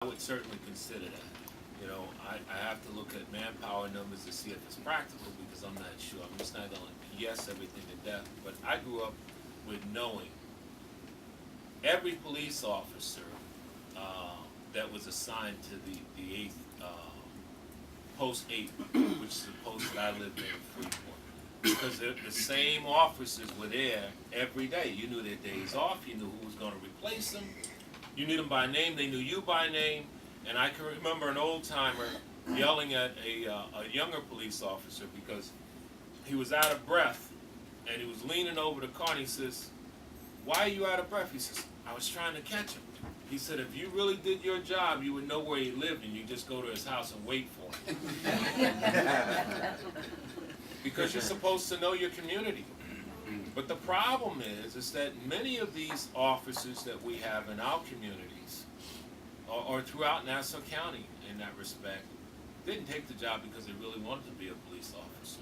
I would certainly consider that. You know, I have to look at manpower numbers to see if it's practical because I'm not sure. I'm just not going to yes everything to death. But I grew up with knowing every police officer that was assigned to the 8th, Post 8, which is the post that I lived in Freeport. Because the same officers were there every day. You knew their days off. You knew who was going to replace them. You knew them by name. They knew you by name. And I can remember an old-timer yelling at a younger police officer because he was out of breath, and he was leaning over the car, and he says, "Why are you out of breath?" He says, "I was trying to catch him." He said, "If you really did your job, you would know where he lived, and you just go to his house and wait for him." Because you're supposed to know your community. But the problem is that many of these officers that we have in our communities, or throughout Nassau County in that respect, didn't take the job because they really wanted to be a police officer.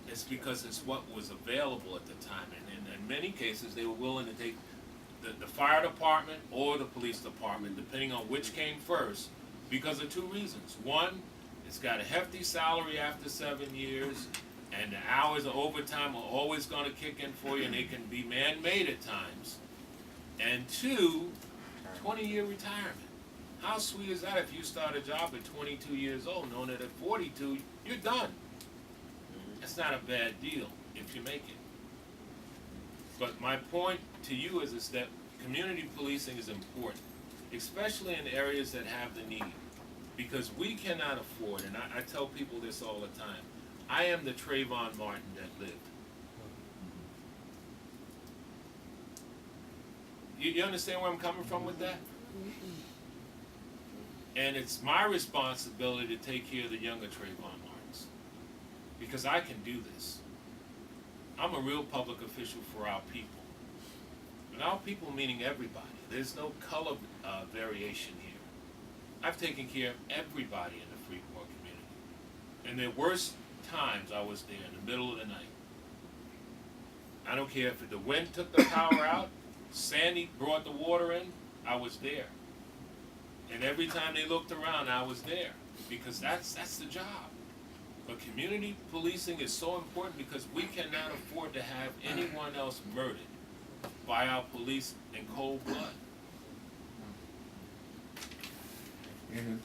It's because it's what was available at the time. And in many cases, they were willing to take the fire department or the police department, depending on which came first, because of two reasons. One, it's got a hefty salary after 7 years, and the hours of overtime are always going to kick in for you, and they can be man-made at times. And two, 20-year retirement. How sweet is that if you start a job at 22 years old, knowing that at 42, you're done? That's not a bad deal if you make it. But my point to you is that community policing is important, especially in areas that have the need. Because we cannot afford, and I tell people this all the time, I am the Trayvon Martin that lived. You understand where I'm coming from with that? And it's my responsibility to take care of the younger Trayvon Martins. Because I can do this. I'm a real public official for our people. And our people meaning everybody. There's no color variation here. I've taken care of everybody in the Freeport community. In their worst times, I was there in the middle of the night. I don't care if the wind took the power out, Sandy brought the water in, I was there. And every time they looked around, I was there. Because that's the job. But community policing is so important because we cannot afford to have anyone else murdered by our police in cold blood. And